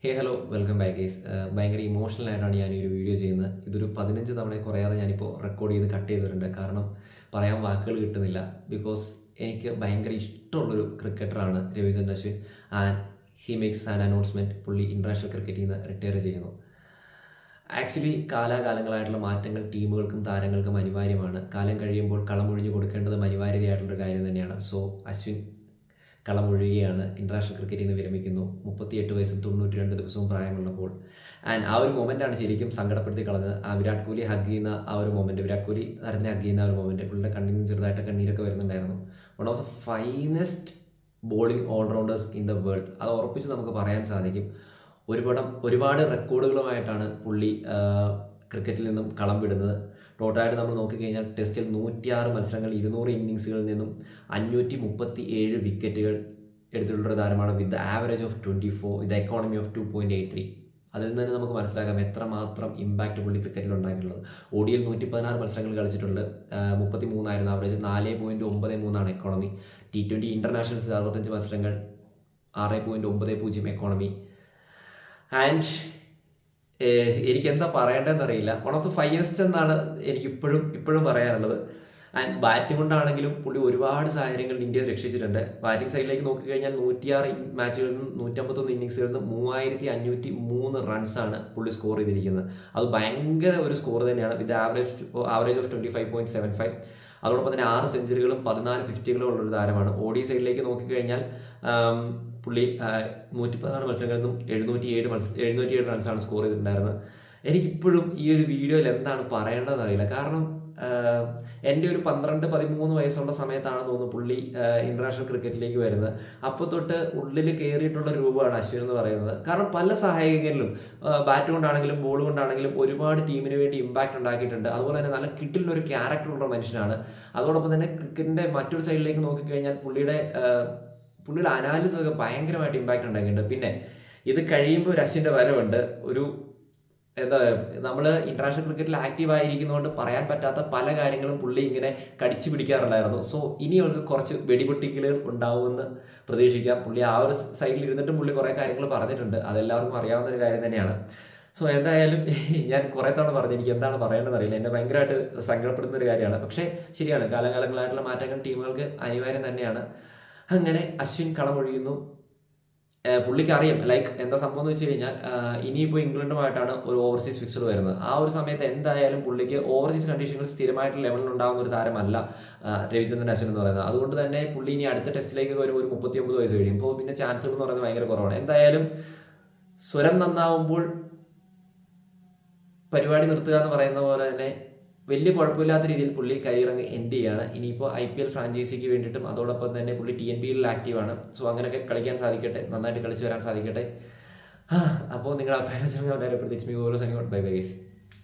Hello welcome back guys. ഭയങ്കര emotional ആയിട്ടാണ് ഞാൻ ഈ ഒരു വീഡിയോ ചെയ്യുന്നത്. ഇതൊരു 15 തവണ കുറയാതെ ഞാനിപ്പോൾ റെക്കോർഡ് ചെയ്ത് കട്ട് ചെയ്തിട്ടുണ്ട്. കാരണം പറയാൻ വാക്കുകൾ കിട്ടുന്നില്ല. ബിക്കോസ് എനിക്ക് ഭയങ്കര ഇഷ്ടമുള്ളൊരു ക്രിക്കറ്ററാണ് Ravichandran Ashwin. And he makes an announcement. പുള്ളി ഇൻ്റർനാഷണൽ ക്രിക്കറ്റിൽ നിന്ന് റിട്ടയർ ചെയ്യുന്നു. ആക്ച്വലി കാലാകാലങ്ങളായിട്ടുള്ള മാറ്റങ്ങൾ ടീമുകൾക്കും താരങ്ങൾക്കും അനിവാര്യമാണ്. കാലം കഴിയുമ്പോൾ കളമൊഴിഞ്ഞു കൊടുക്കേണ്ടതും അനിവാര്യതയായിട്ടുള്ളൊരു കാര്യം തന്നെയാണ്. സോ അശ്വിൻ കളമൊഴിയുകയാണ്. ഇൻ്റർനാഷണൽ ക്രിക്കറ്റിൽ നിന്ന് വിരമിക്കുന്നു. 38 വയസ്സും 92 ദിവസവും പ്രായമുള്ളപ്പോൾ. ആൻഡ് ആ ഒരു മൊമെൻ്റാണ് ശരിക്കും സങ്കടപ്പെടുത്തി കളഞ്ഞത്. ആ വിരാട് കോഹ്ലി ഹഗ് ചെയ്യുന്ന ആ ഒരു മൊമെൻറ്റ്, വിരാട് കോഹ്ലി താരത്തിനെ ഹഗ് ചെയ്യുന്ന ആ ഒരു മൊമെൻറ്റ്, പുള്ളിയുടെ കണ്ണിൽ നിന്ന് ചെറുതായിട്ട് കണ്ണീരൊക്കെ വരുന്നുണ്ടായിരുന്നു. One of the finest bowling all-rounders in the world, അത് ഉറപ്പിച്ച് നമുക്ക് പറയാൻ സാധിക്കും. ഒരുപാട് റെക്കോർഡുകളുമായിട്ടാണ് പുള്ളി ക്രിക്കറ്റിൽ നിന്നും കളം വിടുന്നത്. ടോട്ടലായിട്ട് നമ്മൾ നോക്കിക്കഴിഞ്ഞാൽ ടെസ്റ്റിൽ 106 മത്സരങ്ങൾ, 200 ഇന്നിങ്സുകളിൽ നിന്നും 537 വിക്കറ്റുകൾ എടുത്തിട്ടുള്ളൊരു താരമാണ്. With average of 24, with economy of 2.83. അതിൽ നിന്ന് നമുക്ക് മനസ്സിലാക്കാം എത്രമാത്രം ഇമ്പാക്റ്റ് പുള്ളി ക്രിക്കറ്റിൽ ഉണ്ടാക്കിയിട്ടുള്ളത്. ODIയിൽ 116 മത്സരങ്ങൾ കളിച്ചിട്ടുണ്ട്. 33 ആവറേജ്, 4.93 എക്കോണമി. T20 ഇൻ്റർനാഷണൽസ് 65 മത്സരങ്ങൾ, 6.90 എക്കോണമി. ആൻഡ് എനിക്ക് എന്താ പറയേണ്ടതെന്ന് അറിയില്ല. വൺ ഓഫ് ദ ഫൈനസ്റ്റ് എന്നാണ് എനിക്ക് ഇപ്പോഴും പറയാനുള്ളത്. ആൻഡ് ബാറ്റിംഗ് കൊണ്ടാണെങ്കിലും പുള്ളി ഒരുപാട് സാഹചര്യങ്ങളിൽ ഇന്ത്യയെ രക്ഷിച്ചിട്ടുണ്ട്. ബാറ്റിംഗ് സൈഡിലേക്ക് നോക്കിക്കഴിഞ്ഞാൽ 106 മാച്ചുകളിൽ നിന്നും 151 ഇന്നിങ്സുകളിൽ നിന്നും 3503 റൺസാണ് പുള്ളി സ്കോർ ചെയ്തിരിക്കുന്നത്. അത് ഭയങ്കര ഒരു സ്കോർ തന്നെയാണ്. വിത്ത് ആവറേജ് ഓഫ് 25.75. അതോടൊപ്പം തന്നെ 6 സെഞ്ചുറികളും 14 ഫിഫ്റ്റികളും ഉള്ളൊരു താരമാണ്. ODI സൈഡിലേക്ക് നോക്കിക്കഴിഞ്ഞാൽ പുള്ളി 116 മത്സരങ്ങളിൽ നിന്നും 707 റൺസാണ് സ്കോർ ചെയ്തിട്ടുണ്ടായിരുന്നത്. എനിക്കിപ്പോഴും ഈ ഒരു വീഡിയോയിൽ എന്താണ് പറയേണ്ടതെന്ന് അറിയില്ല. കാരണം എൻ്റെ ഒരു 12-13 വയസ്സുള്ള സമയത്താണെന്ന് തോന്നുന്നു പുള്ളി ഇൻ്റർനാഷണൽ ക്രിക്കറ്റിലേക്ക് വരുന്നത്. അപ്പോൾ തൊട്ട് ഉള്ളിൽ കയറിയിട്ടുള്ള രൂപമാണ് അശ്വിൻ എന്ന് പറയുന്നത്. കാരണം പല സാഹചര്യങ്ങളിലും ബാറ്റ് കൊണ്ടാണെങ്കിലും ബോൾ കൊണ്ടാണെങ്കിലും ഒരുപാട് ടീമിന് വേണ്ടി ഇമ്പാക്റ്റ് ഉണ്ടാക്കിയിട്ടുണ്ട്. അതുപോലെ തന്നെ നല്ല കിട്ടിലൊരു ക്യാരക്ടറുള്ള മനുഷ്യനാണ്. അതോടൊപ്പം തന്നെ ക്രിക്കറ്റിൻ്റെ മറ്റൊരു സൈഡിലേക്ക് നോക്കിക്കഴിഞ്ഞാൽ പുള്ളിയുടെ അനാലിസിസ് ഒക്കെ ഭയങ്കരമായിട്ട് ഇമ്പാക്റ്റ് ഉണ്ടാക്കിയിട്ടുണ്ട്. പിന്നെ ഇത് കഴിയുമ്പോൾ ഒരു അശ്വിൻ്റെ വരവുണ്ട്. എന്താ നമ്മൾ ഇൻ്റർനാഷണൽ ക്രിക്കറ്റിൽ ആക്റ്റീവ് ആയിരിക്കുന്നതുകൊണ്ട് പറയാൻ പറ്റാത്ത പല കാര്യങ്ങളും പുള്ളി ഇങ്ങനെ കടിച്ചു പിടിക്കാറുണ്ടായിരുന്നു. സോ ഇനി അവർക്ക് കുറച്ച് വെടിപൊട്ടിക്കലുകൾ ഉണ്ടാവുമെന്ന് പ്രതീക്ഷിക്കാം. പുള്ളി ആ ഒരു സൈഡിൽ ഇരുന്നിട്ടും പുള്ളി കുറേ കാര്യങ്ങൾ പറഞ്ഞിട്ടുണ്ട്. അതെല്ലാവർക്കും അറിയാവുന്ന ഒരു കാര്യം തന്നെയാണ്. സോ എന്തായാലും ഞാൻ കുറേ തവണ പറഞ്ഞു എനിക്ക് എന്താണ് പറയേണ്ടതെന്ന് അറിയില്ല. എന്നെ ഭയങ്കരമായിട്ട് സങ്കടപ്പെടുന്ന ഒരു കാര്യമാണ്. പക്ഷേ ശരിയാണ്, കാലകാലങ്ങളായിട്ടുള്ള മാറ്റങ്ങൾ ടീമുകൾക്ക് അനിവാര്യം തന്നെയാണ്. അങ്ങനെ അശ്വിൻ കളമൊഴിയുന്നു. പുള്ളിക്ക് അറിയാം എന്താ സംഭവം എന്ന് വെച്ച് കഴിഞ്ഞാൽ ഇനിയിപ്പോൾ ഇംഗ്ലണ്ടുമായിട്ടാണ് ഒരു ഓവർസീസ് ഫിക്സർ വരുന്നത്. ആ ഒരു സമയത്ത് എന്തായാലും പുള്ളിക്ക് ഓവർസീസ് കണ്ടീഷനുകൾ സ്ഥിരമായിട്ടുള്ള ലെവലിൽ ഉണ്ടാകുന്ന ഒരു താരമല്ല രവിചന്ദ്രൻ അശ്വിൻ എന്ന് പറയുന്നത്. അതുകൊണ്ട് തന്നെ പുള്ളി ഇനി അടുത്ത ടെസ്റ്റിലേക്ക് വരുമ്പോൾ ഒരു 39 വയസ്സ് കഴിയുമ്പോൾ പിന്നെ ചാൻസുകൾ എന്ന് പറയുന്നത് ഭയങ്കര കുറവാണ്. എന്തായാലും സ്വരം നന്നാവുമ്പോൾ പരിപാടി നിർത്തുക എന്ന് പറയുന്ന പോലെ തന്നെ വലിയ കുഴപ്പമില്ലാത്ത രീതിയിൽ പുള്ളി കരിയർ അങ്ങ് എൻഡ് ചെയ്യാണ്. ഇനിയിപ്പോൾ IPL ഫ്രാഞ്ചൈസിക്ക് വേണ്ടിയിട്ടും അതോടൊപ്പം തന്നെ പുള്ളി TNPയിൽ ആക്റ്റീവാണ്. സോ അങ്ങനെയൊക്കെ കളിക്കാൻ സാധിക്കട്ടെ, നന്നായിട്ട് കളിച്ച് വരാൻ സാധിക്കട്ടെ. അപ്പോൾ നിങ്ങളുടെ അഭിപ്രായം പ്രത്യേകിച്ച് ബൈ ബൈ ഗൈസ്.